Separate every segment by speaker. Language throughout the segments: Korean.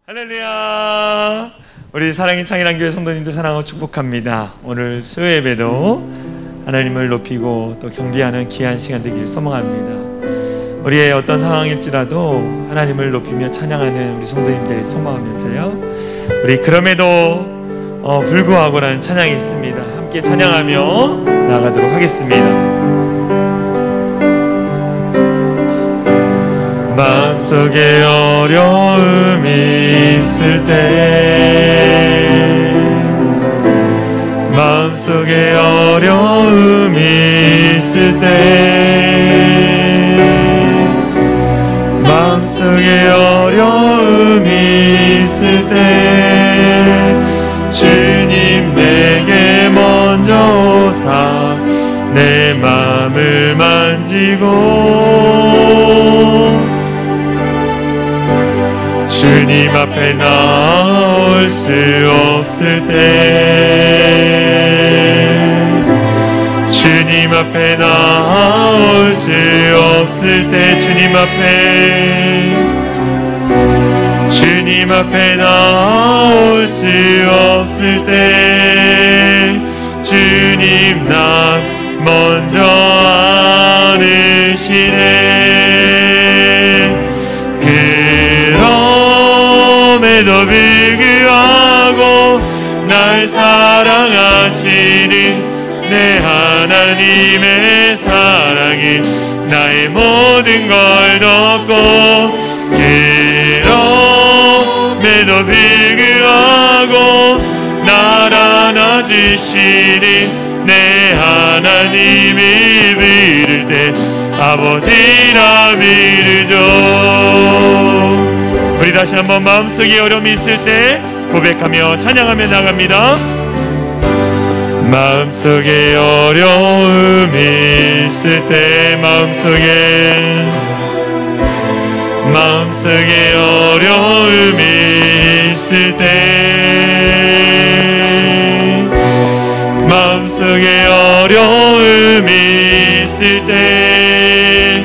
Speaker 1: 할렐루야. 우리 사랑의 창일한 교회 성도님들 사랑하고 축복합니다. 오늘 수요 예배도 하나님을 높이고 또 경배하는 귀한 시간 되기를 소망합니다. 우리의 어떤 상황일지라도 하나님을 높이며 찬양하는 우리 성도님들이 소망하면서요, 우리 그럼에도 불구하고라는 찬양이 있습니다. 함께 찬양하며 나아가도록 하겠습니다. 마음속에 어려움이 있을 때, 마음속에 어려움이 있을 때, 마음속에 어려움이 있을 때, 주님 내게 먼저 오사 내 마음을 만지고 주님 앞에 나올 수 없을 때, 주님 앞에 나올 수 없을 때, 주님 앞에 나올 수 없을 때, 주님 나 먼저 아시네. 그럼에도 불구하고 날 사랑하시는 내 하나님의 사랑이 나의 모든 걸 덮고, 그럼에도 불구하고 날 안아주시는 내 하나님이 부를 때 아버지라 부르죠. 우리 다시 한번 마음속에 어려움이 있을 때 고백하며 찬양하며 나갑니다. 마음속에 어려움이 있을 때, 마음속에 어려움이 있을 때, 마음속에 어려움이 있을 때,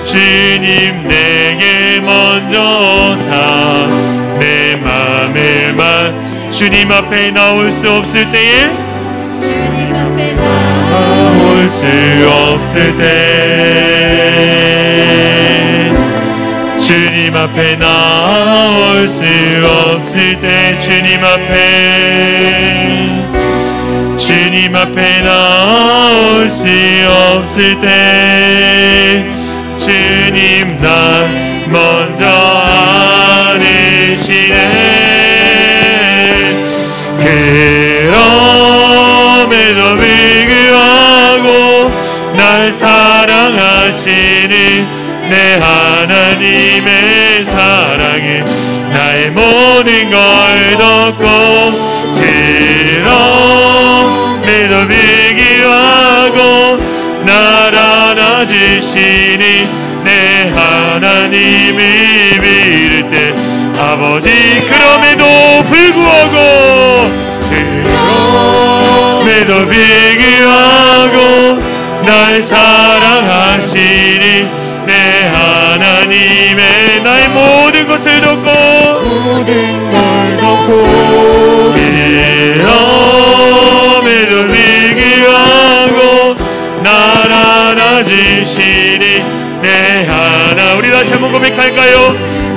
Speaker 1: 주님 내게 먼저 오사 내 마음을 주님 앞에 나올 수 없을 때에, 주님 앞에 나올 수 없을 때, 주님 앞에 나올 수 없을 때, 주님 앞에 나올 수 없을 때, 주님 난 먼저 아시네. 그럼에도 불구하고 날 사랑하시는 내 하나님의 사랑은 나의 모든 걸 덮고, 그럼에도 불구하고 날 안아주시니 내 하나님이 부를 때 아버지, 그럼에도 불구하고 날 사랑하시니 내 하나님의 나의 모든 것을 덮고, 그럼에도 불구하고 날 안아주시니 내 하나. 우리 다시 한번 고백할까요?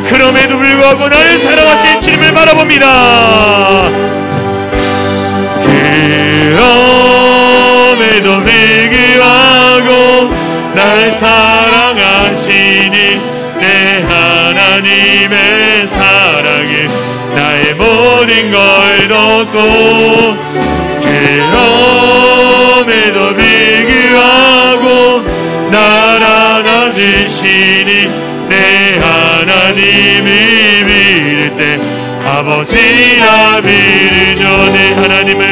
Speaker 1: 그럼에도 불구하고 나를 사랑하신 주님을 바라봅니다. 그럼에도 불구하고 날 사랑하시니 내 하나님의 사랑은 나의 모든 걸 덮고, 그럼에도 불구하고 날 안아주시니 내 하나님이 부를 때 아버지라 부르죠. 내 하나님이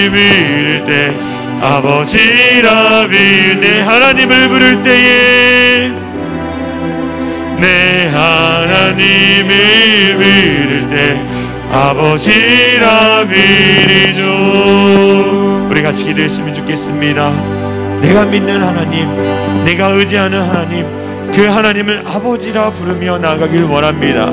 Speaker 1: 부를 때 아버지라 부르. 내 하나님을 부를 때에, 내 하나님이 부를 때 아버지라 비리죠. 우리 같이 기도했으면 좋겠습니다. 내가 믿는 하나님, 내가 의지하는 하나님, 그 하나님을 아버지라 부르며 나아가길 원합니다.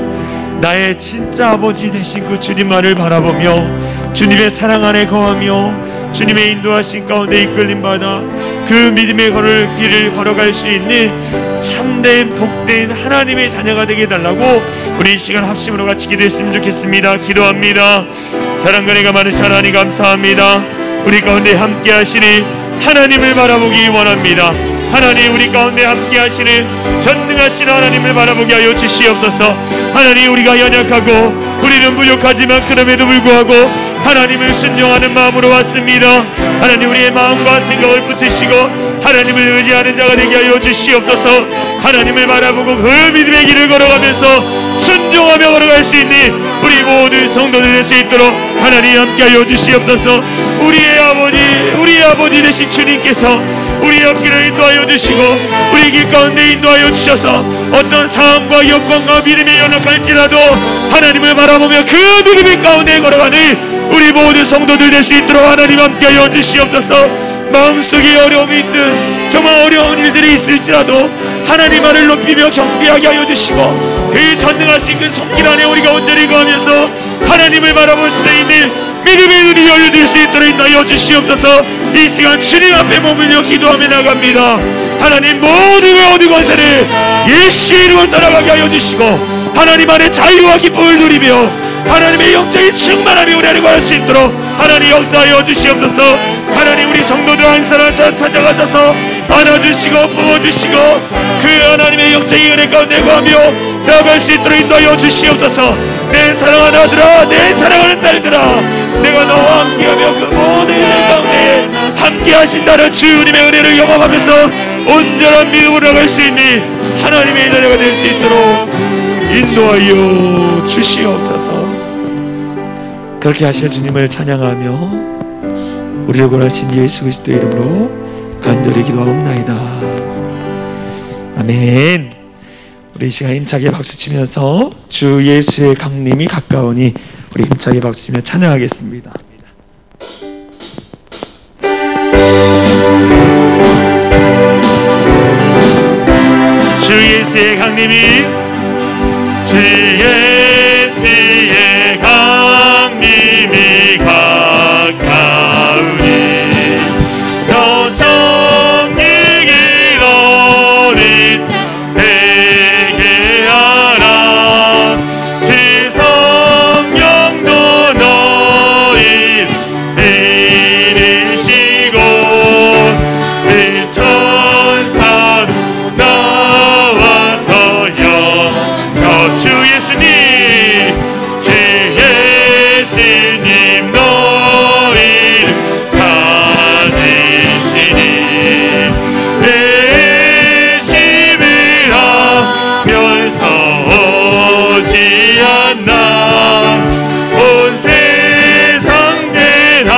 Speaker 1: 나의 진짜 아버지 되신 그 주님만을 바라보며 주님의 사랑 안에 거하며 주님의 인도하신 가운데 이끌림받아 그 믿음의 길을 걸어갈 수 있는 참된 복된 하나님의 자녀가 되게 해달라고 우리 이 시간 합심으로 같이 기도했으면 좋겠습니다. 기도합니다. 사랑과 은혜가 많으신 하나님 감사합니다. 우리 가운데 함께 하시니 하나님을 바라보기 원합니다. 하나님, 우리 가운데 함께 하시는 전능하신 하나님을 바라보게 하여 주시옵소서. 하나님, 우리가 연약하고 우리는 부족하지만 그럼에도 불구하고 하나님을 순종하는 마음으로 왔습니다. 하나님, 우리의 마음과 생각을 붙으시고 하나님을 의지하는 자가 되게 하여 주시옵소서. 하나님을 바라보고 그 믿음의 길을 걸어가면서 순종하며 걸어갈 수 있는 우리 모든 성도들 될 수 있도록 하나님 함께 하여 주시옵소서. 우리의 아버지 되신 주님께서 우리 앞길을 인도하여 주시고 우리 길 가운데 인도하여 주셔서 어떤 상황과 여건과 믿음이 연약할지라도 하나님을 바라보며 그 믿음의 가운데 걸어가는 우리 모든 성도들 될 수 있도록 하나님 함께하여 주시옵소서. 마음속에 어려움이 있든 정말 어려운 일들이 있을지라도 하나님만을 높이며 경배하게 하여 주시고 그 전능하신 그 손길 안에 우리가 온전히 거하면서 하나님을 바라볼 수 있는 믿음의 눈이 열려질 수 있도록 인도하여 주시옵소서. 이 시간 주님 앞에 머물며 기도하며 나갑니다. 하나님, 모든 것을 예수의 이름으로 따라가게 하여 주시고 하나님 안에 자유와 기쁨을 누리며 하나님의 영적인 충만함이 우리 안에 거할 수 있도록 하나님 역사하여 주시옵소서. 하나님, 우리 성도들 한 사람 한 사람 찾아가셔서 안아주시고 품어주시고 그 하나님의 영적인 은혜 가운데 거하며 나아갈 수 있도록 인도하여 주시옵소서. 내 사랑하는 아들아, 내 사랑하는 딸들아, 내가 너와 함께하며 그 모든 일들 가운데 함께 하신다는 주님의 은혜를 영접하면서 온전한 믿음으로 나갈 수 있는 하나님의 자녀가 될 수 있도록 인도하여 주시옵소서. 그렇게 하실 주님을 찬양하며 우리를 구원하신 예수 그리스도의 이름으로 간절히 기도하옵나이다. 아멘. 우리 이 시간 힘차게 박수치면서 주 예수의 강림이 가까우니 우리 힘차게 박수치며 찬양하겠습니다. 주 예수의 강림이 주 예수의 강림이 가까우니 저 정직이 너를 되게 하라. 주 성령도 너희 이르시고 그 천사도 나와서 저 주 예수님 너희를 찾으시니 내 심을 하면서 오지 않나. 온 세상 대다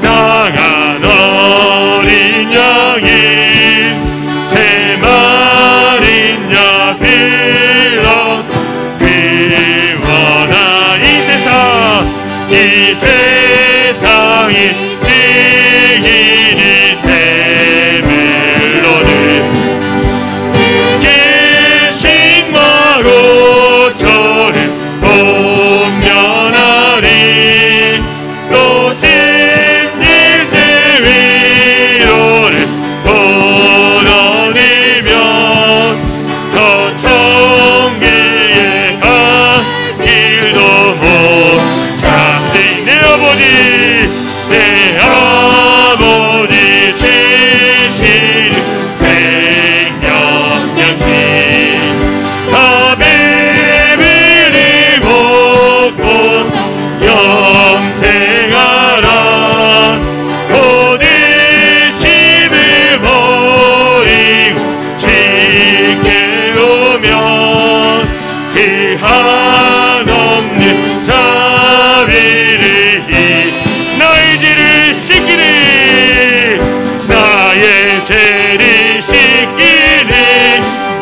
Speaker 1: 나간 어린 양이 새 마린 양 빌어서 이 세상이 시기는 샘물로는 계신마로 저를 공면하리. 또 심길들 위로를 걷어내면 저 천기의 한 길도 못 내 아버지 주시는 생명 양식 다 배불리 먹고 영생하라. 모든 심을 버리고 쉽게 오면 그 한없는 자비를 나의 죄를 씻기는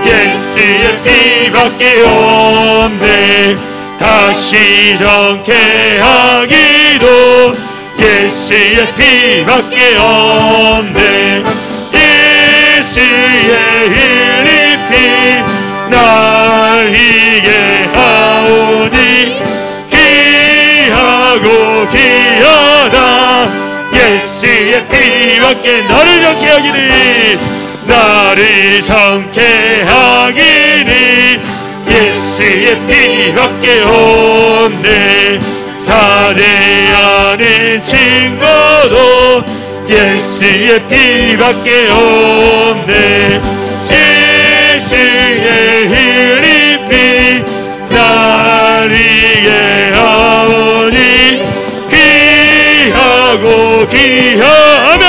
Speaker 1: 예수의 피밖에 없네. 다 다시 정케하기도 예수의 피밖에 없네. 예수의 흘린 피 날 이게 하오니 귀하고 귀하다. 예수의 피밖에 너를 정케하기니 나를 정케하기니 예수의 피밖에 없네. 사죄하는 친구도 예수의 피밖에 없네. 예수의 흘린 피 날 이게 하오니 귀하고 귀하네.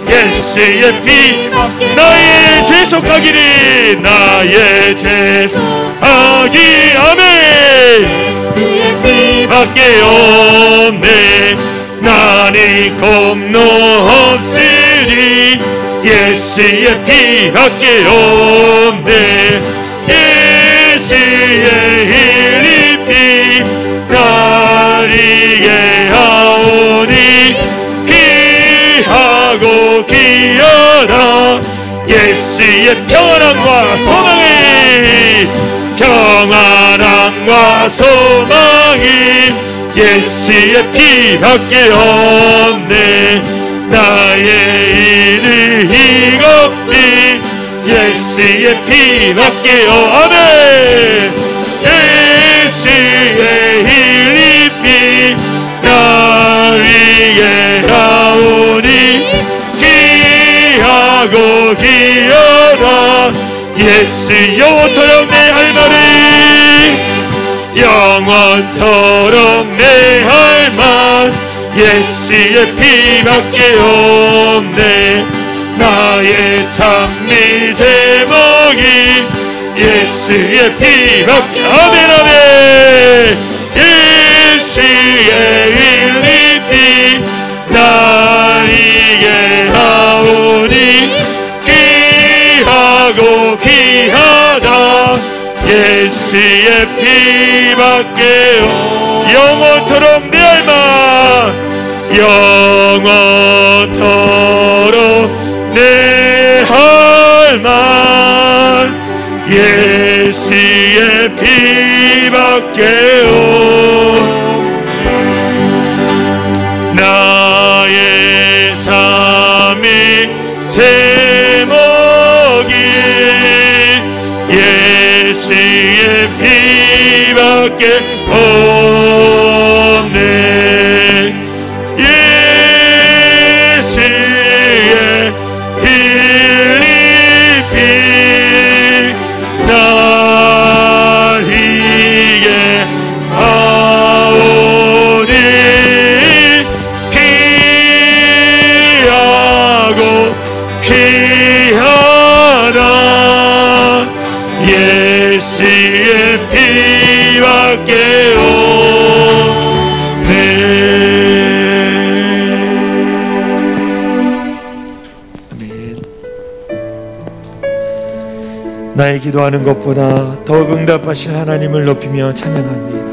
Speaker 1: 예수의 피 나의 죄 속하기니 나의 죄 속하기 아멘. 예수의 피밖에 없네. 나는 겁노 없으니 예수의 피밖에 없네. 예수의 흘린 피 날 이게 하오니 귀하고 귀하다. 예수의 평안함과 소망이 평안함과 소망이 예수의 피밖에 없네. 나의 일을 희겁히 예수의 피밖에 없네. 예수의 흘린 피 날 이게 하오니 귀하고 귀하다. 예수 영원토록 내 할 말이 영원토록 내 할 말 예수의 피밖에 없네. 나의 찬미 제목이 예수의 피밖에 아멘 아멘. 예수의 흘린 피 날 이게 하오니 귀하고 귀하다. 예수의 피밖에 영원토록 내 할 말 영원토록 내 할 말 예수의 피밖에 나의 잠이 제목이 예수의 피밖에 없네. 예수의 흘린 피 날 이게 하오니 귀하고 귀하다. 예수의 피밖에 없네. 아멘. 나의 기도하는 것보다 더욱 응답하실 하나님을 높이며 찬양합니다.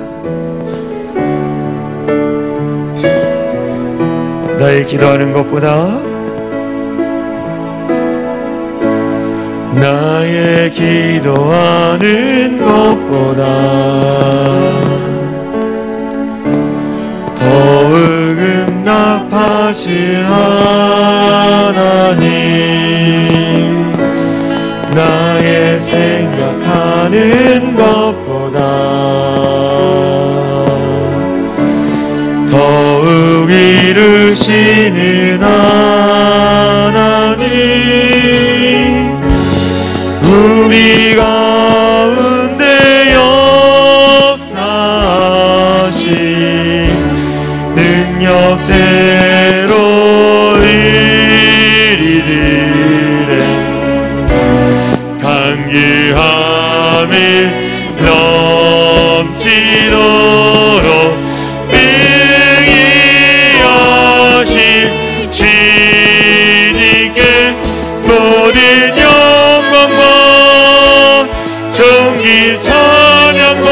Speaker 1: 나의 기도하는 것보다 나의 기도하는 것보다 더욱 응답하실 하나님 나의 생각하는 것보다 더욱 이루시는 하나님 우리 가운데 역사하신 능력대로 이리리래 강구함이 넘치도록 능히 하신 주님께 모든 영광과 존귀 찬양과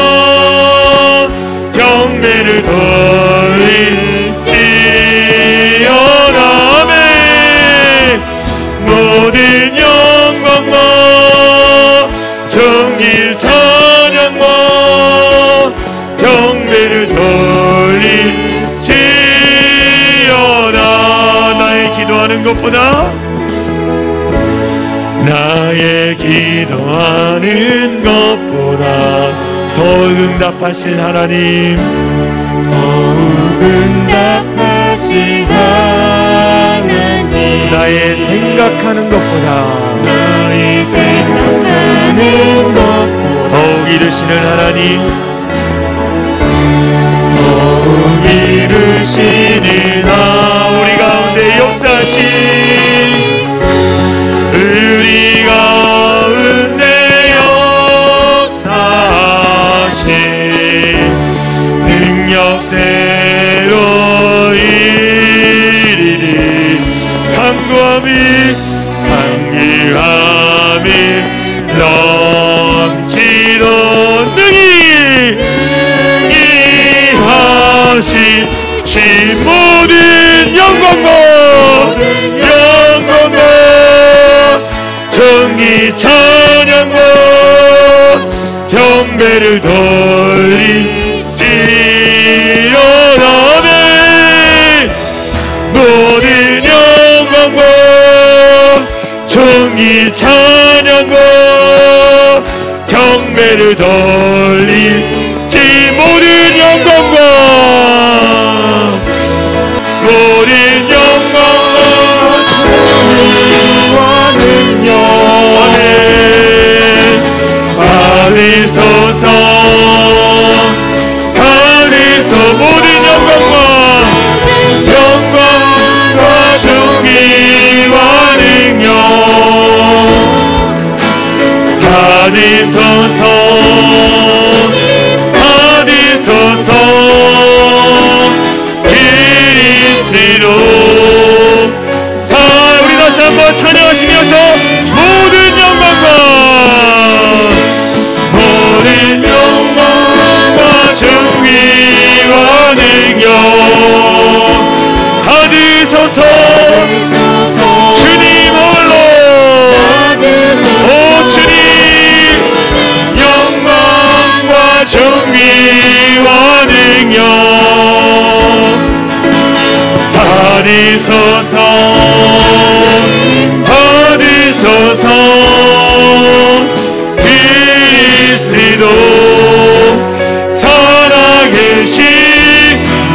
Speaker 1: 것보다 나의 기도하는 것보다 더욱 응답하신 하나님,
Speaker 2: 더욱 응답하신 하나님,
Speaker 1: 나의 생각하는 것보다
Speaker 2: 나의 생각하는 것보다
Speaker 1: 더욱 이루시는 하나님,
Speaker 2: 더욱 이루시는
Speaker 1: 우리 가운데 역사하신, 우리 가운데 역사하신 능력대로 이리리 강구함이 넘치도록 능히 하시신 모든 영광과 정의 찬양과 경배를 돌리시오라네. 모든 영광과 정의 찬양과 경배를 돌리시 모든 영광과 모든 영광과
Speaker 2: 정의와 능력
Speaker 1: 받으소서 모든 영광과 정의와 능력 받으소서 그리스도. 자, 우리 다시 한번 찬양하시면서 모든 영광과 정의와 능력 받으소서. 주님 홀로 오 주님 영광과 정의와 능력 받으소서 그리스도 살아계신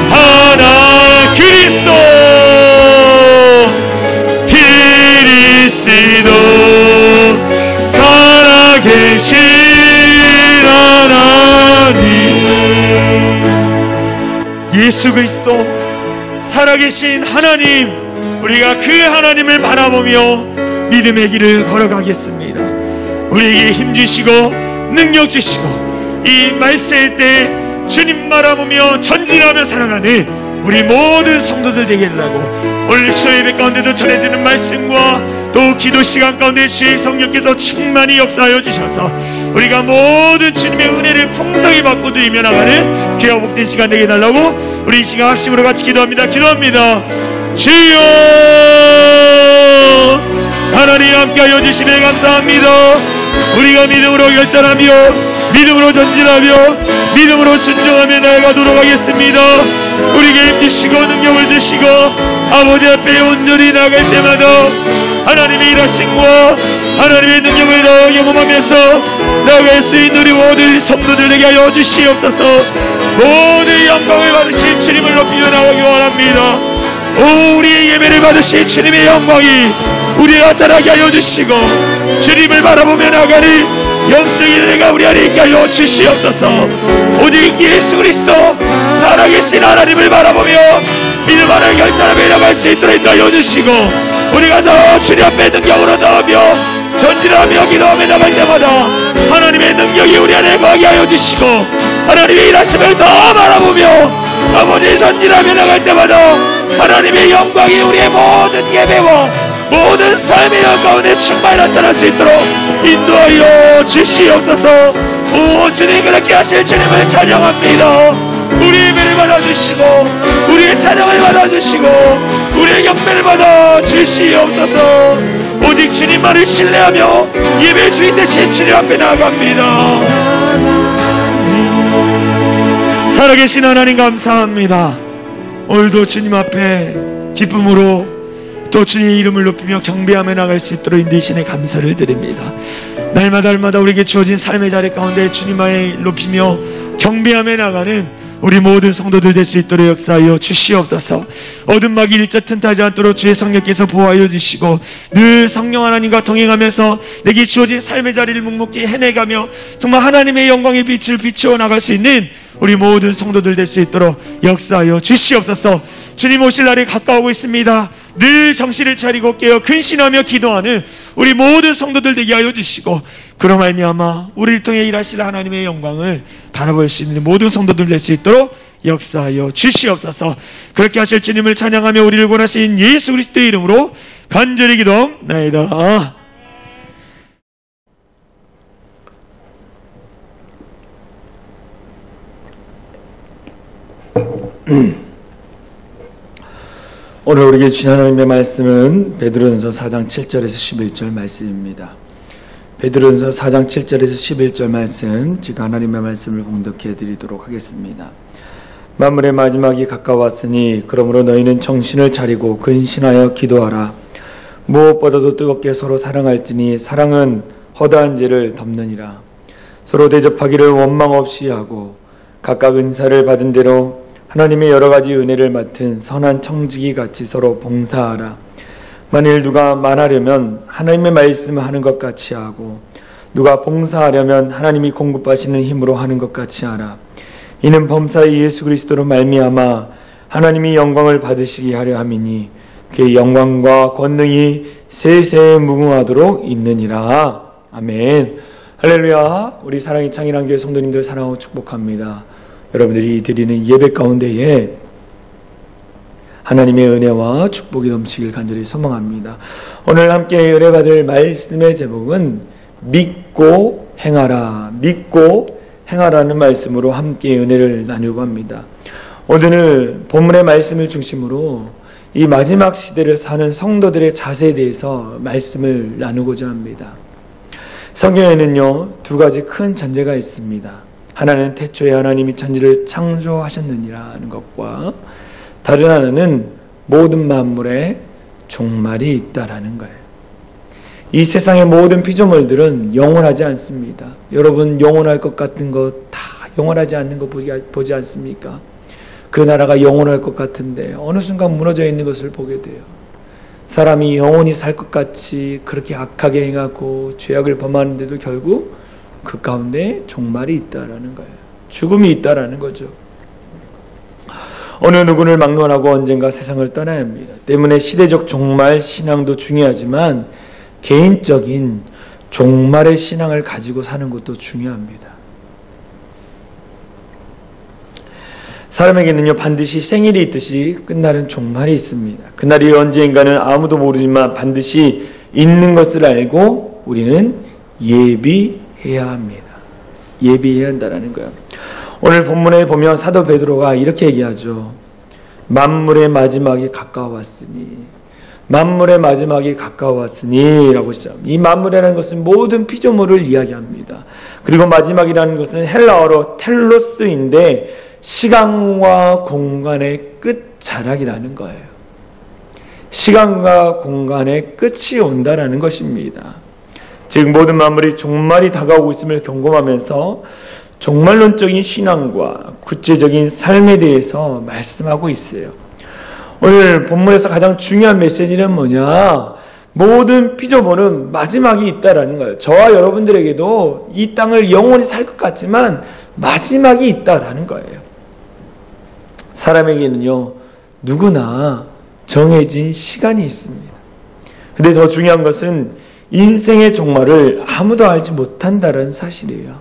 Speaker 1: 하나 그리스도 살아계신 하나님 예수 그리스도 살아계신 하나님, 우리가 그 하나님을 바라보며 믿음의 길을 걸어가겠습니다. 우리에게 힘 주시고 능력 주시고 이 말세의 때 주님 바라보며 전진하며 살아가는 우리 모든 성도들 되게 해달라고, 오늘 수요예배 가운데도 전해지는 말씀과 또 기도 시간 가운데 주의 성령께서 충만히 역사하여 주셔서 우리가 모든 주님의 은혜를 풍성히 받고 누리며 나가는 귀하고 복된 시간 되게 해달라고 우리 이 시간 합심으로 같이 기도합니다. 주여 하나님 함께하여 주시네 감사합니다. 우리가 믿음으로 결단하며 믿음으로 전진하며 믿음으로 순종하며 나아가도록 하겠습니다. 우리에게 힘주시고 능력을 주시고 아버지 앞에 온전히 나갈 때마다 하나님의 일하심과 하나님의 능력을 더 경험하면서 나아갈 수 있는 우리 모든 성도들에게 하여 주시옵소서. 모든 영광을 받으신 주님을 높이며 나가기 원합니다. 오, 우리의 예배를 받으신 주님의 영광이 우리에 나타나게 하여 주시고 주님을 바라보며 나가는 영적인 은혜가 우리 안에 있게 하여 주시옵소서. 오직 예수 그리스도 살아계신 하나님을 바라보며 믿음 안에 결단하며 나갈 수 있도록 인도하여 주시고 우리가 더 주님 앞에 능력으로 나오며 전진하며 기도하며 나갈 때마다 하나님의 능력이 우리 안에 거하게 하여 주시고 하나님의 일하심을 더 바라보며 아버지 전진하며 나갈 때마다 하나님의 영광이 우리의 모든 예배와 모든 삶의 가운데 충만히 나타날 수 있도록 인도하여 주시옵소서. 오 주님, 그렇게 하실 주님을 찬양합니다. 우리 예배를 받아주시고 우리의 찬양을 받아주시고 우리의 경배를 받아주시옵소서. 오직 주님만을 신뢰하며 예배 주인 되신 주님 앞에 나아갑니다. 살아계신 하나님 감사합니다. 오늘도 주님 앞에 기쁨으로 또 주님의 이름을 높이며 경배하며 나갈 수 있도록 인도하시네 감사를 드립니다. 날마다 우리에게 주어진 삶의 자리 가운데 주님을 높이며 경배하며 나가는 우리 모든 성도들 될 수 있도록 역사하여 주시옵소서. 어둠막이 일자 틈타지 않도록 주의 성령께서 보호하여 주시고 늘 성령 하나님과 동행하면서 내게 주어진 삶의 자리를 묵묵히 해내가며 정말 하나님의 영광의 빛을 비추어 나갈 수 있는 우리 모든 성도들 될 수 있도록 역사하여 주시옵소서. 주님 오실 날이 가까우고 있습니다. 늘 정신을 차리고 깨어 근신하며 기도하는 우리 모든 성도들 되게 하여 주시고 그로 말미암아 우리를 통해 일하실 하나님의 영광을 바라볼 수 있는 모든 성도들 될 수 있도록 역사하여 주시옵소서. 그렇게 하실 주님을 찬양하며 우리를 구원하신 예수 그리스도의 이름으로 간절히 기도하옵나이다. 오늘 우리에게 주신 하나님의 말씀은 베드로전서 4장 7절에서 11절 말씀입니다. 베드로전서 4장 7절에서 11절 말씀, 지금 하나님의 말씀을 봉독해 드리도록 하겠습니다. 만물의 마지막이 가까웠으니 그러므로 너희는 정신을 차리고 근신하여 기도하라. 무엇보다도 뜨겁게 서로 사랑할지니 사랑은 허다한 죄를 덮느니라. 서로 대접하기를 원망 없이 하고 각각 은사를 받은 대로 하나님의 여러 가지 은혜를 맡은 선한 청지기 같이 서로 봉사하라. 만일 누가 말하려면 하나님의 말씀을 하는 것 같이 하고 누가 봉사하려면 하나님이 공급하시는 힘으로 하는 것 같이 하라. 이는 범사의 예수 그리스도로 말미암아 하나님이 영광을 받으시게 하려 함이니 그의 영광과 권능이 세세에 무궁하도록 있느니라. 아멘. 할렐루야. 우리 사랑의 창일한 교회 성도님들 사랑하고 축복합니다. 여러분들이 드리는 예배 가운데에 하나님의 은혜와 축복이 넘치길 간절히 소망합니다. 오늘 함께 은혜받을 말씀의 제목은 믿고 행하라. 믿고 행하라는 말씀으로 함께 은혜를 나누려고 합니다. 오늘은 본문의 말씀을 중심으로 이 마지막 시대를 사는 성도들의 자세에 대해서 말씀을 나누고자 합니다. 성경에는요, 두 가지 큰 전제가 있습니다. 하나는 태초에 하나님이 천지를 창조하셨느니라는 것과 다른 하나는 모든 만물에 종말이 있다라는 거예요. 이 세상의 모든 피조물들은 영원하지 않습니다. 여러분 영원할 것 같은 것 다 영원하지 않는 거 보지 않습니까? 그 나라가 영원할 것 같은데 어느 순간 무너져 있는 것을 보게 돼요. 사람이 영원히 살 것 같이 그렇게 악하게 행하고 죄악을 범하는데도 결국 그 가운데 종말이 있다라는 거예요. 죽음이 있다라는 거죠. 어느 누구를 막론하고 언젠가 세상을 떠나야 합니다. 때문에 시대적 종말 신앙도 중요하지만 개인적인 종말의 신앙을 가지고 사는 것도 중요합니다. 사람에게는요, 반드시 생일이 있듯이 끝나는 종말이 있습니다. 그날이 언제인가는 아무도 모르지만 반드시 있는 것을 알고 우리는 예비해야 합니다. 예비해야 한다는 거예요. 오늘 본문에 보면 사도 베드로가 이렇게 얘기하죠. 만물의 마지막이 가까웠으니, 만물의 마지막이 가까웠으니 라고 시작. 이 만물이라는 것은 모든 피조물을 이야기합니다. 그리고 마지막이라는 것은 헬라어로 텔로스인데 시간과 공간의 끝자락이라는 거예요. 시간과 공간의 끝이 온다라는 것입니다. 즉 모든 만물이 종말이 다가오고 있음을 경험하면서 종말론적인 신앙과 구체적인 삶에 대해서 말씀하고 있어요. 오늘 본문에서 가장 중요한 메시지는 뭐냐? 모든 피조물은 마지막이 있다라는 거예요. 저와 여러분들에게도 이 땅을 영원히 살 것 같지만 마지막이 있다라는 거예요. 사람에게는요, 누구나 정해진 시간이 있습니다. 근데 더 중요한 것은 인생의 종말을 아무도 알지 못한다는 사실이에요.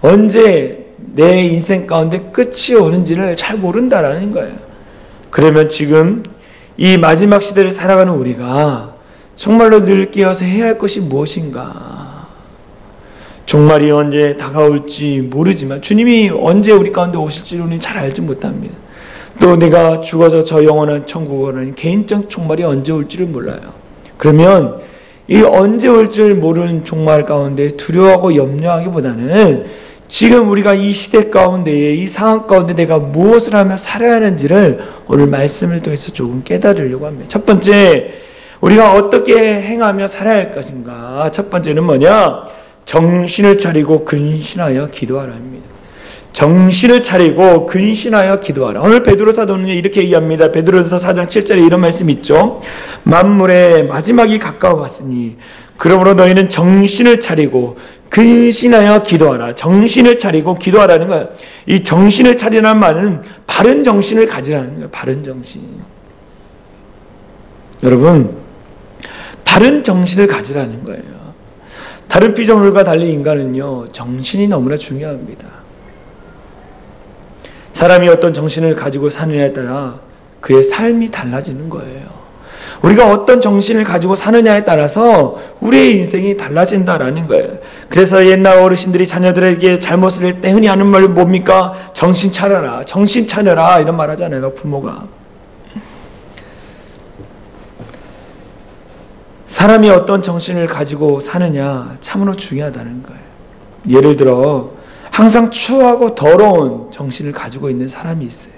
Speaker 1: 언제 내 인생 가운데 끝이 오는지를 잘 모른다라는 거예요. 그러면 지금 이 마지막 시대를 살아가는 우리가 정말로 늘 깨어서 해야 할 것이 무엇인가? 종말이 언제 다가올지 모르지만 주님이 언제 우리 가운데 오실지를 우리는 잘 알지 못합니다. 또 내가 죽어서 저 영원한 천국으로는 개인적 종말이 언제 올지를 몰라요. 그러면 이 언제 올지를 모르는 종말 가운데 두려워하고 염려하기보다는 지금 우리가 이 시대 가운데에 이 상황 가운데 내가 무엇을 하며 살아야 하는지를 오늘 말씀을 통해서 조금 깨달으려고 합니다. 첫 번째, 우리가 어떻게 행하며 살아야 할 것인가? 첫 번째는 뭐냐? 정신을 차리고 근신하여 기도하라입니다. 정신을 차리고 근신하여 기도하라. 오늘 베드로 사도는 이렇게 얘기합니다. 베드로전서 4장 7절에 이런 말씀이 있죠. 만물의 마지막이 가까워 왔으니 그러므로 너희는 정신을 차리고 근신하여 기도하라. 정신을 차리고 기도하라는 거예요. 이 정신을 차리라는 말은 바른 정신을 가지라는 거예요. 바른 정신. 여러분, 바른 정신을 가지라는 거예요. 다른 피조물과 달리 인간은요, 정신이 너무나 중요합니다. 사람이 어떤 정신을 가지고 사느냐에 따라 그의 삶이 달라지는 거예요. 우리가 어떤 정신을 가지고 사느냐에 따라서 우리의 인생이 달라진다라는 거예요. 그래서 옛날 어르신들이 자녀들에게 잘못을 할 때 흔히 하는 말 뭡니까? 정신 차려라, 정신 차려라 이런 말 하잖아요, 부모가. 사람이 어떤 정신을 가지고 사느냐 참으로 중요하다는 거예요. 예를 들어 항상 추하고 더러운 정신을 가지고 있는 사람이 있어요.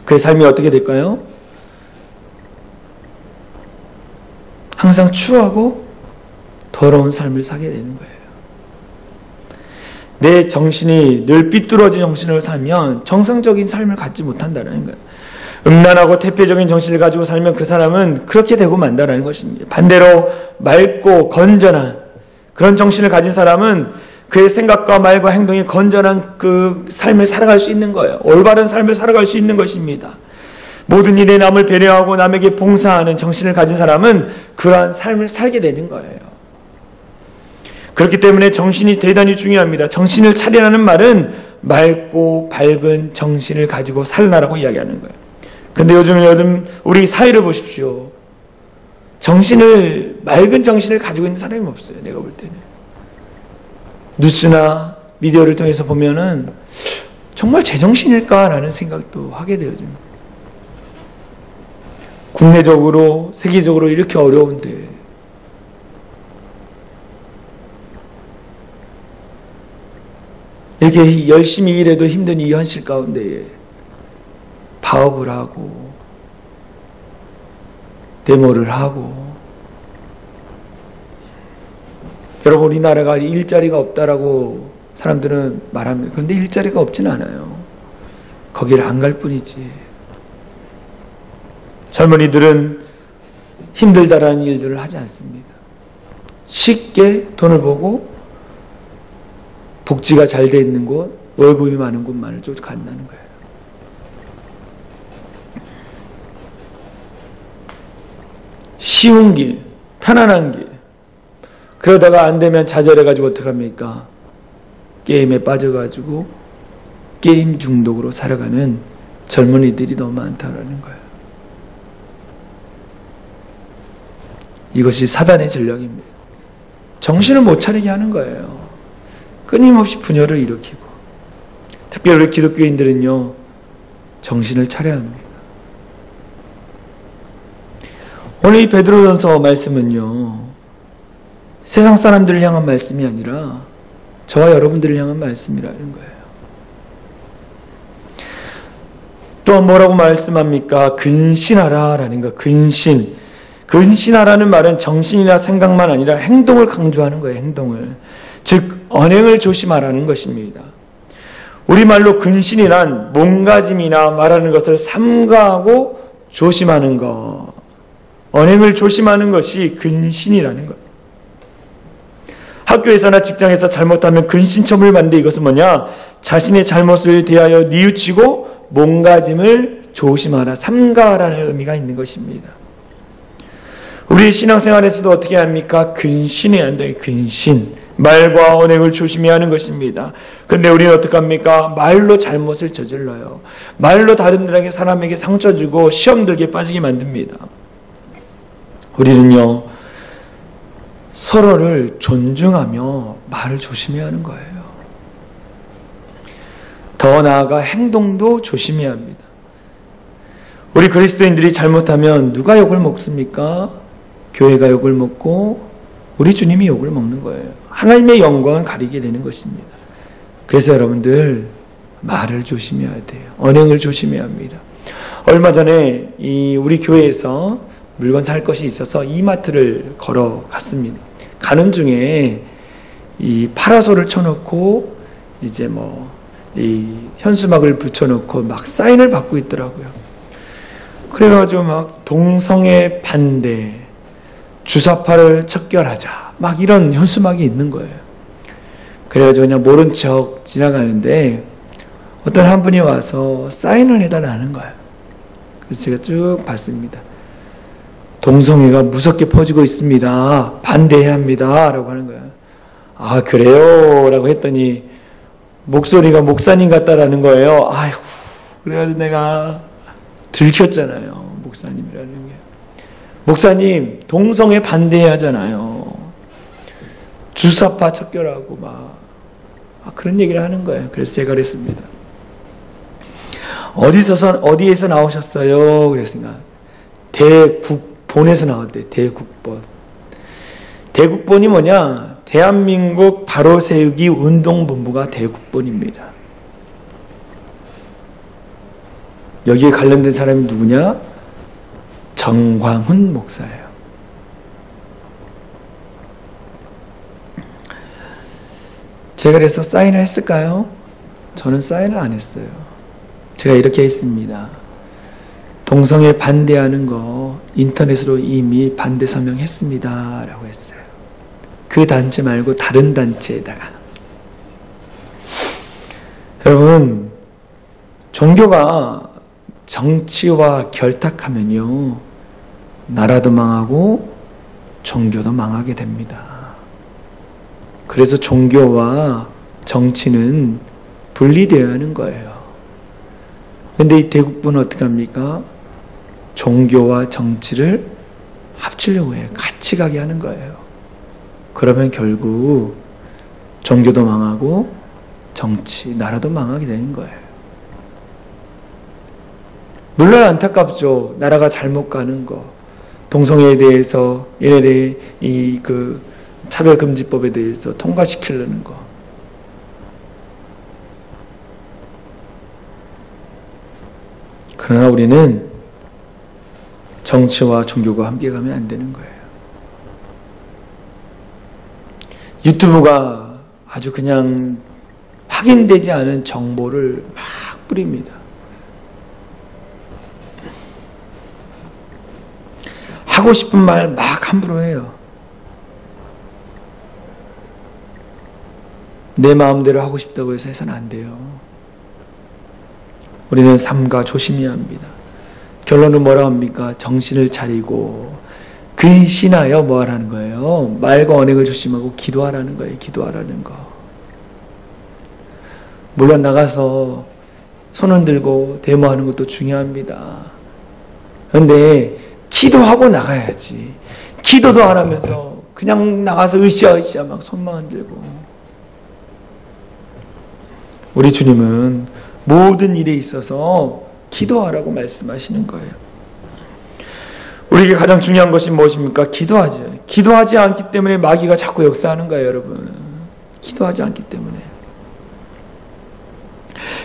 Speaker 1: 그의 삶이 어떻게 될까요? 항상 추하고 더러운 삶을 사게 되는 거예요. 내 정신이 늘 삐뚤어진 정신을 살면 정상적인 삶을 갖지 못한다는 거예요. 음란하고 태폐적인 정신을 가지고 살면 그 사람은 그렇게 되고 만다라는 것입니다. 반대로 맑고 건전한 그런 정신을 가진 사람은 그의 생각과 말과 행동이 건전한 그 삶을 살아갈 수 있는 거예요. 올바른 삶을 살아갈 수 있는 것입니다. 모든 일에 남을 배려하고 남에게 봉사하는 정신을 가진 사람은 그러한 삶을 살게 되는 거예요. 그렇기 때문에 정신이 대단히 중요합니다. 정신을 차리라는 말은 맑고 밝은 정신을 가지고 살라라고 이야기하는 거예요. 근데 요즘 우리 사회를 보십시오. 맑은 정신을 가지고 있는 사람이 없어요. 내가 볼 때는. 뉴스나 미디어를 통해서 보면은 정말 제정신일까라는 생각도 하게 되어집니다. 국내적으로, 세계적으로 이렇게 어려운데 이렇게 열심히 일해도 힘든 이 현실 가운데에 파업을 하고 데모를 하고 여러분 우리나라가 일자리가 없다라고 사람들은 말합니다. 그런데 일자리가 없진 않아요. 거기를 안 갈 뿐이지. 젊은이들은 힘들다라는 일들을 하지 않습니다. 쉽게 돈을 벌고 복지가 잘 돼 있는 곳, 월급이 많은 곳만을 쫓아간다는 거예요. 쉬운 길, 편안한 길. 그러다가 안 되면 좌절해가지고 어떡합니까? 게임에 빠져가지고 게임 중독으로 살아가는 젊은이들이 너무 많다라는 거예요. 이것이 사단의 전략입니다. 정신을 못 차리게 하는 거예요. 끊임없이 분열을 일으키고. 특별히 우리 기독교인들은요, 정신을 차려야 합니다. 오늘 이 베드로전서 말씀은요, 세상 사람들을 향한 말씀이 아니라 저와 여러분들을 향한 말씀이라는 거예요. 또 뭐라고 말씀합니까? 근신하라라는 거. 근신하라는 말은 정신이나 생각만 아니라 행동을 강조하는 거예요. 행동을. 즉 언행을 조심하라는 것입니다. 우리말로 근신이란 몸가짐이나 말하는 것을 삼가하고 조심하는 것. 언행을 조심하는 것이 근신이라는 것. 학교에서나 직장에서 잘못하면 근신처분을 받는데 이것은 뭐냐? 자신의 잘못을 대하여 뉘우치고 몸가짐을 조심하라, 삼가하라는 의미가 있는 것입니다. 우리 신앙생활에서도 어떻게 합니까? 근신해야 한다. 근신. 말과 언행을 조심해야 하는 것입니다. 근데 우리는 어떻게 합니까? 말로 잘못을 저질러요. 말로 다른 사람에게 상처 주고 시험 들게 빠지게 만듭니다. 우리는요, 서로를 존중하며 말을 조심해야 하는 거예요. 더 나아가 행동도 조심해야 합니다. 우리 그리스도인들이 잘못하면 누가 욕을 먹습니까? 교회가 욕을 먹고 우리 주님이 욕을 먹는 거예요. 하나님의 영광을 가리게 되는 것입니다. 그래서 여러분들 말을 조심해야 돼요. 언행을 조심해야 합니다. 얼마 전에 우리 교회에서
Speaker 3: 물건 살 것이 있어서 이마트를 걸어갔습니다. 가는 중에 이 파라솔을 쳐놓고 이제 이 현수막을 붙여놓고 막 사인을 받고 있더라고요. 그래가지고 막 동성애 반대, 주사파를 척결하자, 막 이런 현수막이 있는 거예요. 그래가지고 그냥 모른 척 지나가는데 어떤 한 분이 와서 사인을 해달라는 거예요. 그래서 제가 쭉 봤습니다. 동성애가 무섭게 퍼지고 있습니다. 반대해야 합니다. 라고 하는 거예요. 아, 그래요? 라고 했더니 목소리가 목사님 같다라는 거예요. 아이고, 그래가지고 내가 들켰잖아요. 목사님이라는 게. 목사님, 동성애 반대해야 하잖아요. 주사파 척결하고 막 그런 얘기를 하는 거예요. 그래서 제가 그랬습니다. 어디에서 나오셨어요? 그랬으니까 대국본에서 나왔대요. 대국본. 대국본이 뭐냐? 대한민국 바로세우기 운동본부가 대국본입니다. 여기에 관련된 사람이 누구냐? 정광훈 목사예요. 제가 그래서 사인을 했을까요? 저는 사인을 안 했어요. 제가 이렇게 했습니다. 동성애 반대하는 거 인터넷으로 이미 반대 서명했습니다. 라고 했어요. 그 단체 말고 다른 단체에다가. 여러분, 종교가 정치와 결탁하면요, 나라도 망하고 종교도 망하게 됩니다. 그래서 종교와 정치는 분리되어야 하는 거예요. 근데 이 대국본은 어떻게 합니까? 종교와 정치를 합치려고 해요. 같이 가게 하는 거예요. 그러면 결국 종교도 망하고 정치, 나라도 망하게 되는 거예요. 물론 안타깝죠. 나라가 잘못 가는 거. 동성애에 대해서, 얘네 대해 차별금지법에 대해서 통과시키려는 거. 그러나 우리는 정치와 종교가 함께 가면 안 되는 거예요. 유튜브가 아주 그냥 확인되지 않은 정보를 막 뿌립니다. 하고 싶은 말 막 함부로 해요. 내 마음대로 하고 싶다고 해서 해서는 안 돼요. 우리는 삼가 조심해야 합니다. 결론은 뭐라 합니까? 정신을 차리고 근신하여 뭐 하라는 거예요? 말과 언행을 조심하고 기도하라는 거예요. 기도하라는 거. 물론 나가서 손 흔들고 데모하는 것도 중요합니다. 그런데 기도하고 나가야지. 기도도 안 하면서 그냥 나가서 으쌰으쌰 막 손만 흔들고. 우리 주님은 모든 일에 있어서 기도하라고 말씀하시는 거예요. 우리에게 가장 중요한 것이 무엇입니까? 기도하죠. 기도하지 않기 때문에 마귀가 자꾸 역사하는 거예요, 여러분. 기도하지 않기 때문에.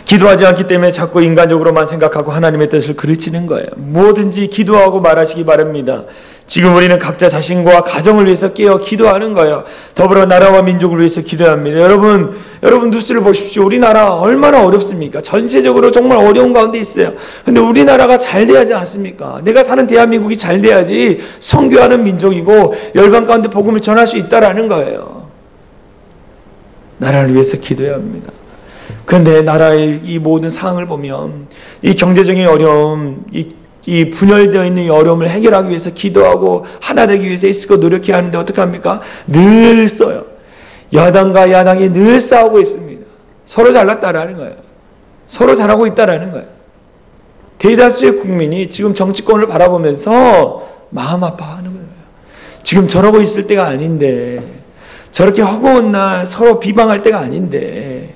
Speaker 3: 기도하지 않기 때문에 자꾸 인간적으로만 생각하고 하나님의 뜻을 그르치는 거예요. 뭐든지 기도하고 말하시기 바랍니다. 지금 우리는 각자 자신과 가정을 위해서 깨어 기도하는 거예요. 더불어 나라와 민족을 위해서 기도해야 합니다. 여러분 뉴스를 보십시오. 우리나라 얼마나 어렵습니까? 전세적으로 정말 어려운 가운데 있어요. 근데 우리나라가 잘 돼야지 않습니까? 내가 사는 대한민국이 잘 돼야지 선교하는 민족이고 열방 가운데 복음을 전할 수 있다라는 거예요. 나라를 위해서 기도해야 합니다. 그런데 나라의 이 모든 상황을 보면 이 경제적인 어려움, 이 분열되어 있는 이 어려움을 해결하기 위해서 기도하고 하나 되기 위해서 애쓰고 노력해야 하는데 어떻게 합니까? 늘 써요. 여당과 야당이 늘 싸우고 있습니다. 서로 잘났다라는 거예요. 서로 잘하고 있다라는 거예요. 대다수의 국민이 지금 정치권을 바라보면서 마음 아파하는 거예요. 지금 저러고 있을 때가 아닌데, 저렇게 허구한 날 서로 비방할 때가 아닌데,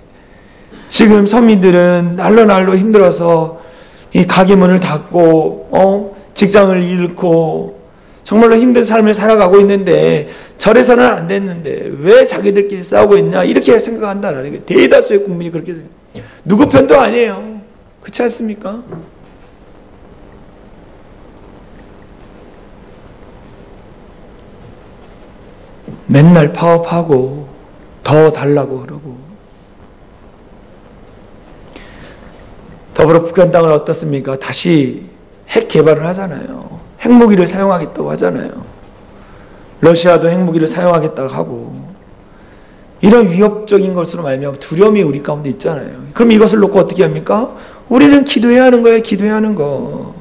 Speaker 3: 지금 서민들은 날로 힘들어서 이 가게 문을 닫고 직장을 잃고 정말로 힘든 삶을 살아가고 있는데 저래서는 안 됐는데 왜 자기들끼리 싸우고 있냐 이렇게 생각한다라는 게 대다수의 국민이 그렇게 생각해요. 누구 편도 아니에요. 그렇지 않습니까? 맨날 파업하고 더 달라고 그러고, 더불어 북한 땅을 어떻습니까? 다시 핵 개발을 하잖아요. 핵무기를 사용하겠다고 하잖아요. 러시아도 핵무기를 사용하겠다고 하고, 이런 위협적인 것으로 말미암아 두려움이 우리 가운데 있잖아요. 그럼 이것을 놓고 어떻게 합니까? 우리는 기도해야 하는 거예요. 기도해야 하는 거.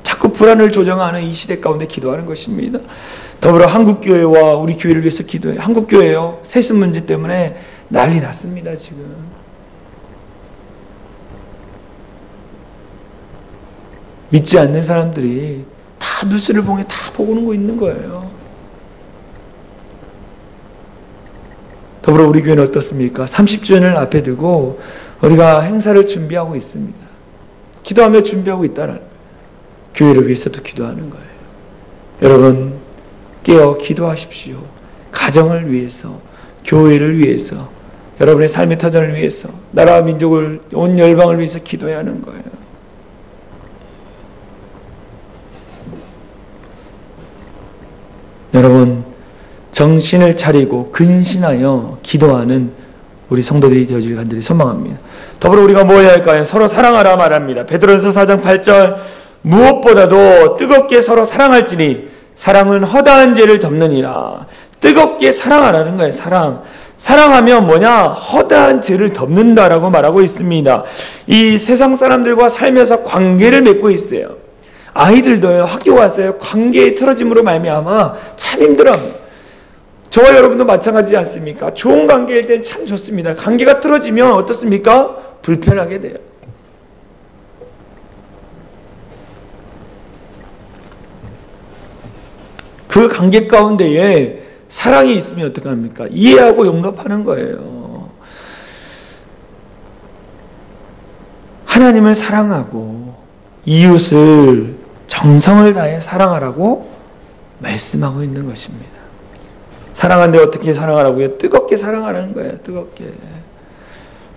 Speaker 3: 자꾸 불안을 조정하는 이 시대 가운데 기도하는 것입니다. 더불어 한국교회와 우리 교회를 위해서 기도해요. 한국교회요, 세습 문제 때문에 난리 났습니다. 지금 믿지 않는 사람들이 다 뉴스를 보게 다 보고 있는 거예요. 더불어 우리 교회는 어떻습니까? 30주년을 앞에 두고 우리가 행사를 준비하고 있습니다. 기도하며 준비하고 있다는, 교회를 위해서도 기도하는 거예요. 여러분 깨어 기도하십시오. 가정을 위해서, 교회를 위해서, 여러분의 삶의 터전을 위해서, 나라와 민족을, 온 열방을 위해서 기도해야 하는 거예요. 여러분 정신을 차리고 근신하여 기도하는 우리 성도들이 되어질 간절히 소망합니다. 더불어 우리가 뭐 해야 할까요? 서로 사랑하라 말합니다. 베드로전서 4장 8절, 무엇보다도 뜨겁게 서로 사랑할지니 사랑은 허다한 죄를 덮느니라. 뜨겁게 사랑하라는 거예요. 사랑하면 뭐냐? 허다한 죄를 덮는다라고 말하고 있습니다. 이 세상 사람들과 살면서 관계를 맺고 있어요. 아이들도요, 학교 왔어요. 관계의 틀어짐으로 말미암아 참 힘들어합니다. 저와 여러분도 마찬가지지 않습니까? 좋은 관계일 땐 참 좋습니다. 관계가 틀어지면 어떻습니까? 불편하게 돼요. 그 관계 가운데에 사랑이 있으면 어떡합니까? 이해하고 용납하는 거예요. 하나님을 사랑하고 이웃을 정성을 다해 사랑하라고 말씀하고 있는 것입니다. 사랑하는데 어떻게 사랑하라고요? 뜨겁게 사랑하라는 거예요. 뜨겁게.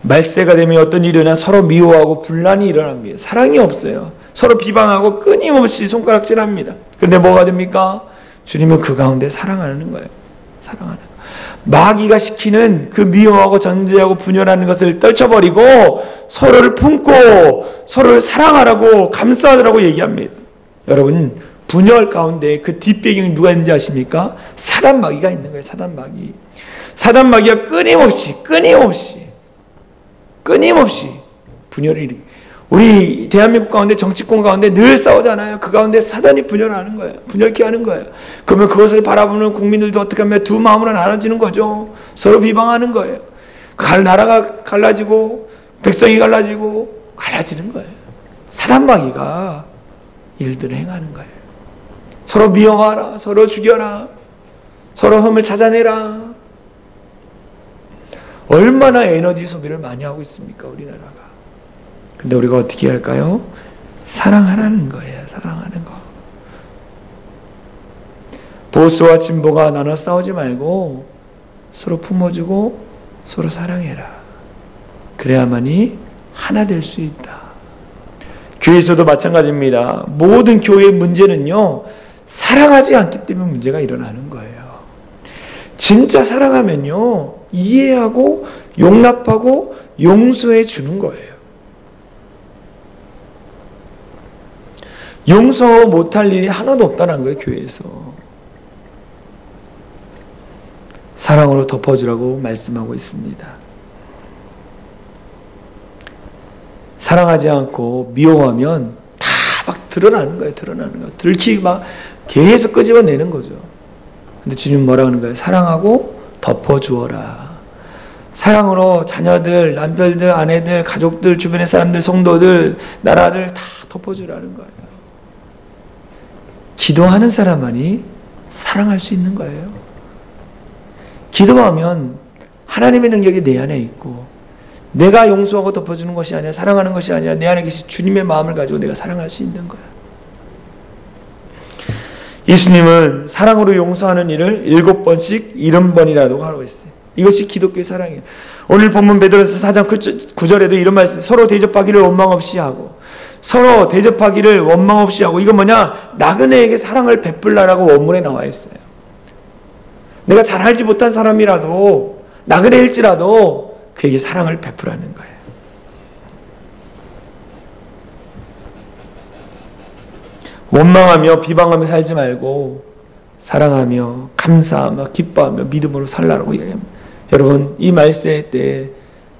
Speaker 3: 말세가 되면 어떤 일이 일어나 서로 미워하고 분란이 일어납니다. 사랑이 없어요. 서로 비방하고 끊임없이 손가락질합니다. 그런데 뭐가 됩니까? 주님은 그 가운데 사랑하는 거예요. 사랑하는 거. 마귀가 시키는 그 미워하고 전제하고 분열하는 것을 떨쳐버리고 서로를 품고 서로를 사랑하라고 감싸라고 얘기합니다. 여러분 분열 가운데 그 뒷배경이 누가 있는지 아십니까? 사단 마귀가 있는 거예요. 사단 마귀. 사단 마귀가 끊임없이 분열을 일으키고, 우리 대한민국 가운데 정치권 가운데 늘 싸우잖아요. 그 가운데 사단이 분열하는 거예요. 분열케 하는 거예요. 그러면 그것을 바라보는 국민들도 어떻게 하면 두 마음으로 나눠지는 거죠. 서로 비방하는 거예요. 나라가 갈라지고 백성이 갈라지는 거예요. 사단 마귀가 일들을 행하는 거예요. 서로 미워하라, 서로 죽여라, 서로 흠을 찾아내라. 얼마나 에너지 소비를 많이 하고 있습니까, 우리나라가. 근데 우리가 어떻게 할까요? 사랑하라는 거예요. 사랑하는 거. 보수와 진보가 나눠 싸우지 말고 서로 품어주고 서로 사랑해라. 그래야만이 하나 될 수 있다. 교회에서도 마찬가지입니다. 모든 교회의 문제는요, 사랑하지 않기 때문에 문제가 일어나는 거예요. 진짜 사랑하면요, 이해하고 용납하고 용서해 주는 거예요. 용서 못할 일이 하나도 없다는 거예요, 교회에서. 사랑으로 덮어주라고 말씀하고 있습니다. 사랑하지 않고 미워하면 다 막 드러나는 거예요. 들키 막 계속 끄집어내는 거죠. 근데 주님 뭐라 하는 거예요? 사랑하고 덮어주어라. 사랑으로 자녀들, 남편들, 아내들, 가족들, 주변의 사람들, 성도들, 나라들 다 덮어주라는 거예요. 기도하는 사람만이 사랑할 수 있는 거예요. 기도하면 하나님의 능력이 내 안에 있고, 내가 용서하고 덮어주는 것이 아니라, 사랑하는 것이 아니라 내 안에 계신 주님의 마음을 가지고 내가 사랑할 수 있는 거야. 예수님은 사랑으로 용서하는 일을 7번씩 70번이라도 하고 있어요. 이것이 기독교의 사랑이에요. 오늘 본문 베드로전서 4장 9절에도 이런 말씀, 서로 대접하기를 원망 없이 하고, 이건 뭐냐? 나그네에게 사랑을 베풀라라고 원문에 나와 있어요. 내가 잘 알지 못한 사람이라도 나그네일지라도 그에게 사랑을 베풀라는 거예요. 원망하며 비방하며 살지 말고 사랑하며 감사하며 기뻐하며 믿음으로 살라고 이야기합니다. 여러분, 이 말세 때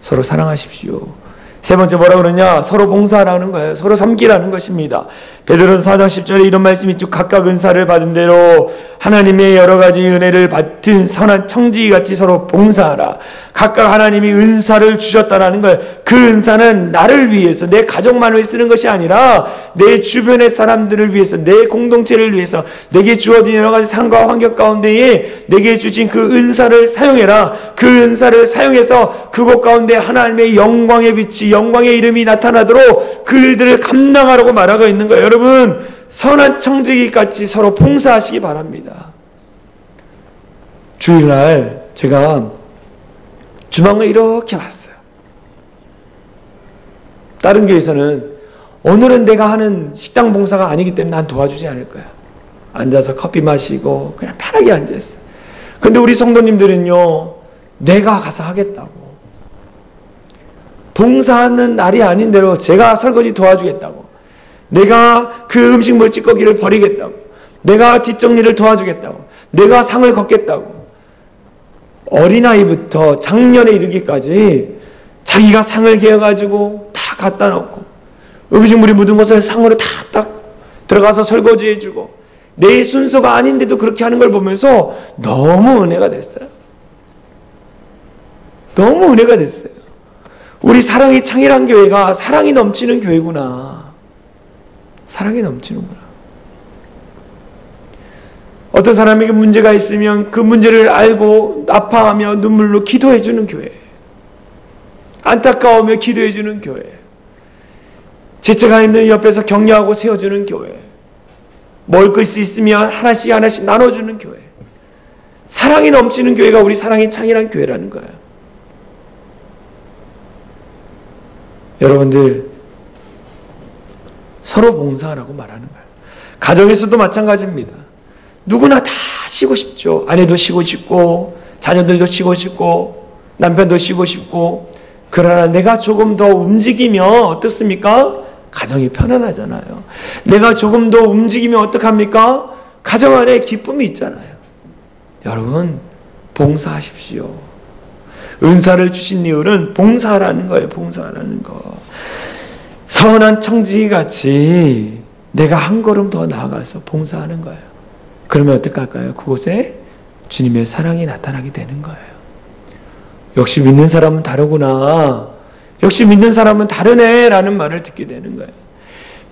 Speaker 3: 서로 사랑하십시오. 세 번째 뭐라 그러냐? 서로 봉사하라는 거예요. 서로 섬기라는 것입니다. 베드로서 4장 10절에 이런 말씀이 있죠. 각각 은사를 받은 대로 하나님의 여러 가지 은혜를 받은 선한 청지기같이 서로 봉사하라. 각각 하나님이 은사를 주셨다라는 거예요. 그 은사는 나를 위해서, 내 가족만을 위해 쓰는 것이 아니라 내 주변의 사람들을 위해서, 내 공동체를 위해서 내게 주어진 여러 가지 상과 환경 가운데에 내게 주신 그 은사를 사용해라. 그 은사를 사용해서 그곳 가운데 하나님의 영광의 빛이, 영광의 이름이 나타나도록 그 일들을 감당하라고 말하고 있는 거예요. 여러분, 선한 청지기같이 서로 봉사하시기 바랍니다. 주일날 제가 주방을 이렇게 봤어요. 다른 교회에서는 오늘은 내가 하는 식당 봉사가 아니기 때문에 난 도와주지 않을 거야. 앉아서 커피 마시고 그냥 편하게 앉아있어요. 근데 우리 성도님들은요, 내가 가서 하겠다고, 봉사하는 날이 아닌 대로 제가 설거지 도와주겠다고, 내가 그 음식물 찌꺼기를 버리겠다고, 내가 뒷정리를 도와주겠다고, 내가 상을 걷겠다고, 어린아이부터 장년에 이르기까지 자기가 상을 개어가지고 다 갖다 놓고 음식물이 묻은 것을 상으로 다 닦고 들어가서 설거지해주고, 내 순서가 아닌데도 그렇게 하는 걸 보면서 너무 은혜가 됐어요. 너무 은혜가 됐어요. 우리 사랑이 창일한 교회가 사랑이 넘치는 교회구나. 사랑이 넘치는구나. 어떤 사람에게 문제가 있으면 그 문제를 알고 아파하며 눈물로 기도해주는 교회, 안타까우며 기도해주는 교회, 지체가 있는 옆에서 격려하고 세워주는 교회, 먹을 수 있으면 하나씩 하나씩 나눠주는 교회, 사랑이 넘치는 교회가 우리 사랑이 창일한 교회라는 거예요. 여러분들, 서로 봉사하라고 말하는 거예요. 가정에서도 마찬가지입니다. 누구나 다 쉬고 싶죠. 아내도 쉬고 싶고, 자녀들도 쉬고 싶고, 남편도 쉬고 싶고. 그러나 내가 조금 더 움직이면 어떻습니까? 가정이 편안하잖아요. 내가 조금 더 움직이면 어떡합니까? 가정 안에 기쁨이 있잖아요. 여러분, 봉사하십시오. 은사를 주신 이유는 봉사하라는 거예요. 봉사하라는 거. 선한 청지기같이 내가 한 걸음 더 나아가서 봉사하는 거예요. 그러면 어떡할까요? 그곳에 주님의 사랑이 나타나게 되는 거예요. 역시 믿는 사람은 다르구나. 역시 믿는 사람은 다르네 라는 말을 듣게 되는 거예요.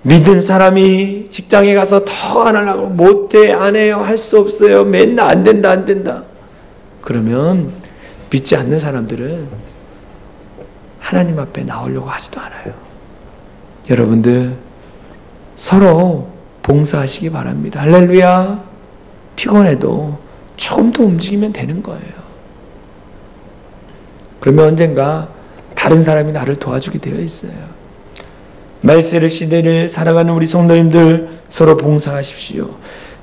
Speaker 3: 믿는 사람이 직장에 가서 더 안 하려고, 못해, 안 해요, 할 수 없어요, 맨날 안 된다, 안 된다. 그러면 믿지 않는 사람들은 하나님 앞에 나오려고 하지도 않아요. 여러분들, 서로 봉사하시기 바랍니다. 할렐루야. 피곤해도 조금 더 움직이면 되는 거예요. 그러면 언젠가 다른 사람이 나를 도와주게 되어 있어요. 말세를 시대를 살아가는 우리 성도님들, 서로 봉사하십시오.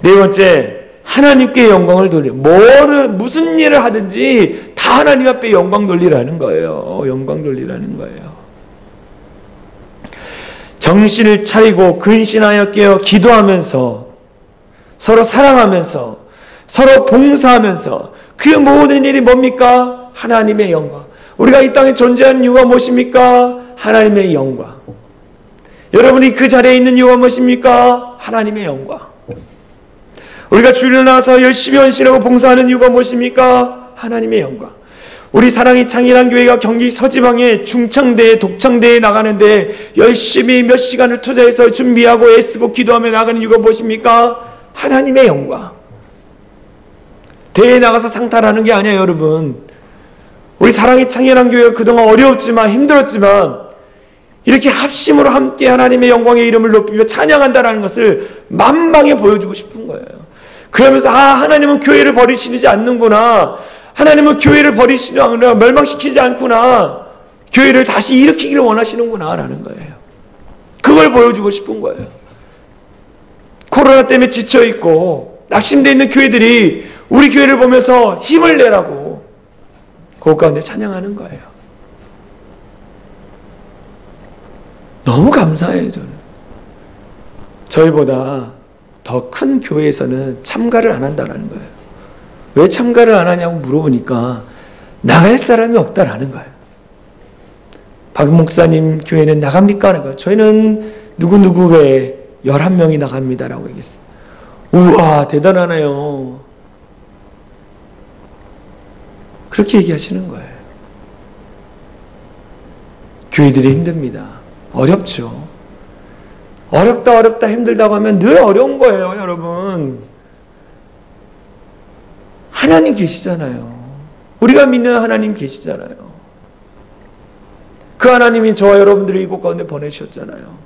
Speaker 3: 네 번째, 하나님께 영광을 돌려. 무슨 일을 하든지 다 하나님 앞에 영광 돌리라는 거예요. 영광 돌리라는 거예요. 정신을 차리고 근신하여 깨어 기도하면서, 서로 사랑하면서, 서로 봉사하면서, 그 모든 일이 뭡니까? 하나님의 영광. 우리가 이 땅에 존재하는 이유가 무엇입니까? 하나님의 영광. 여러분이 그 자리에 있는 이유가 무엇입니까? 하나님의 영광. 우리가 주일에 나와서 열심히 헌신하고 봉사하는 이유가 무엇입니까? 하나님의 영광. 우리 사랑이 창일한 교회가 경기 서지방에 중창대에, 독창대에 나가는데 열심히 몇 시간을 투자해서 준비하고 애쓰고 기도하며 나가는 이유가 무엇입니까? 하나님의 영광. 대회에 나가서 상탈하는 게 아니에요, 여러분. 우리 사랑이 창일한 교회가 그동안 어려웠지만, 힘들었지만, 이렇게 합심으로 함께 하나님의 영광의 이름을 높이며 찬양한다는 것을 만방에 보여주고 싶은 거예요. 그러면서 하나님은 교회를 버리시지 않는구나. 하나님은 교회를 버리시지 않구나. 멸망시키지 않구나. 교회를 다시 일으키기를 원하시는구나 라는 거예요. 그걸 보여주고 싶은 거예요. 코로나 때문에 지쳐있고 낙심되어 있는 교회들이 우리 교회를 보면서 힘을 내라고 그 가운데 찬양하는 거예요. 너무 감사해요. 저는 저희보다 더 큰 교회에서는 참가를 안 한다라는 거예요. 왜 참가를 안 하냐고 물어보니까 나갈 사람이 없다라는 거예요. 박 목사님 교회는 나갑니까? 하는 거예요. 저희는 누구누구 외에 11명이 나갑니다라고 얘기했어요. 우와, 대단하네요. 그렇게 얘기하시는 거예요. 교회들이 힘듭니다. 어렵죠. 어렵다 힘들다고 하면 늘 어려운 거예요, 여러분. 하나님 계시잖아요. 우리가 믿는 하나님 계시잖아요. 그 하나님이 저와 여러분들을 이곳 가운데 보내주셨잖아요.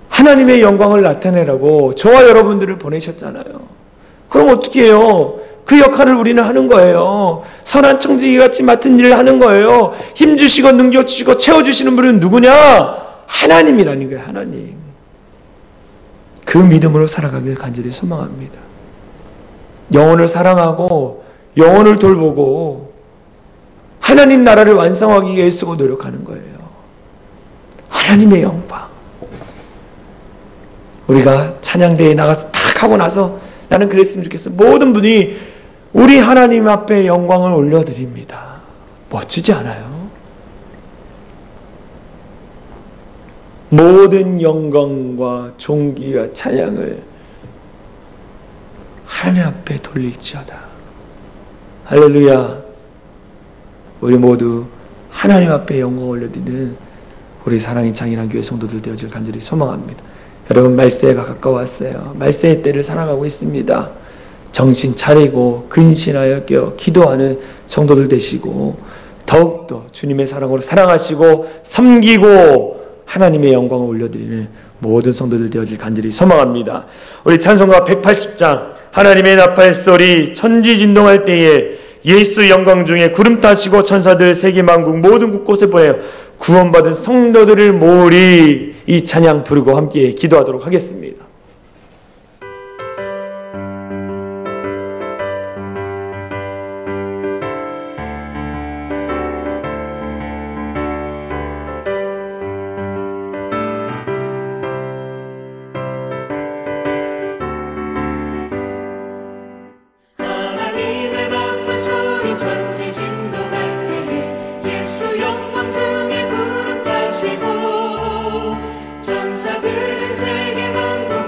Speaker 3: 하나님의 영광을 나타내라고 저와 여러분들을 보내셨잖아요. 그럼 어떻게 해요? 그 역할을 우리는 하는 거예요. 선한 청지기 같이 맡은 일을 하는 거예요. 힘주시고 능력주시고 채워주시는 분은 누구냐? 하나님이라는 거예요. 하나님. 그 믿음으로 살아가길 간절히 소망합니다. 영혼을 사랑하고 영혼을 돌보고 하나님 나라를 완성하기 위해 쓰고 노력하는 거예요. 하나님의 영광. 우리가 찬양대회에 나가서 탁 하고 나서 나는 그랬으면 좋겠어. 모든 분이 우리 하나님 앞에 영광을 올려드립니다. 멋지지 않아요? 모든 영광과 존귀와 찬양을 하나님 앞에 돌릴지어다. 할렐루야. 우리 모두 하나님 앞에 영광을 올려드리는 우리 사랑의 창일한 교회 성도들 되어질 간절히 소망합니다. 여러분, 말세가 가까웠어요. 말세의 때를 살아가고 있습니다. 정신 차리고 근신하여 기도하는 성도들 되시고 더욱더 주님의 사랑으로 사랑하시고 섬기고 하나님의 영광을 올려드리는 모든 성도들 되어질 간절히 소망합니다. 우리 찬송가 180장 하나님의 나팔 소리 천지진동할 때에 예수 영광 중에 구름 타시고 천사들 세계만국 모든 곳곳에 보내어 구원받은 성도들을 모으리 이 찬양 부르고 함께 기도하도록 하겠습니다.
Speaker 2: 하나님의 나팔 소리 천지진동할 때에 예수 영광 중에 구름 타시고 천사들을 세계 만국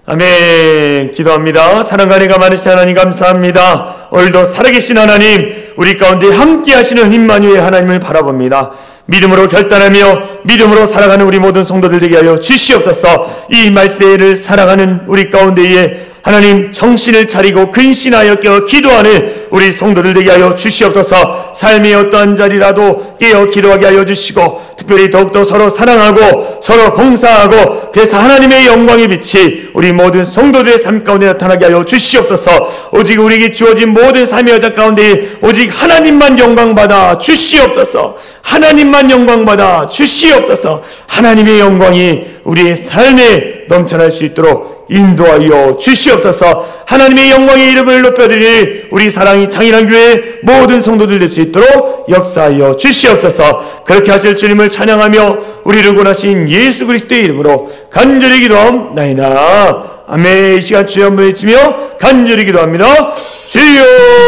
Speaker 1: 아멘. 기도합니다. 사랑과 은혜가 많으신 하나님 감사합니다. 오늘도 살아계신 하나님, 우리 가운데 함께 하시는 임마누엘 하나님을 바라봅니다. 믿음으로 결단하며 믿음으로 살아가는 우리 모든 성도들 되게 하여 주시옵소서. 이 말세를 살아가는 우리 가운데에 하나님 정신을 차리고 근신하여 깨어 기도하는 우리 성도들 되게 하여 주시옵소서. 삶의 어떠한 자리라도 깨어 기도하게 하여 주시고, 특별히 더욱더 서로 사랑하고 서로 봉사하고, 그래서 하나님의 영광의 빛이 우리 모든 성도들의 삶 가운데 나타나게 하여 주시옵소서. 오직 우리에게 주어진 모든 삶의 여자 가운데 오직 하나님만 영광받아 주시옵소서. 하나님만 영광받아 주시옵소서. 하나님의 영광이 우리의 삶에 넘쳐날 수 있도록 인도하여 주시옵소서. 하나님의 영광의 이름을 높여드리니 우리 사랑이 창일한 교회 모든 성도들 될 수 있도록 역사하여 주시옵소서. 그렇게 하실 주님을 찬양하며 우리를 구원하신 예수 그리스도의 이름으로 간절히 기도하옵나이다. 아멘. 이 시간 주여 한번 외치며 간절히 기도합니다. 주여.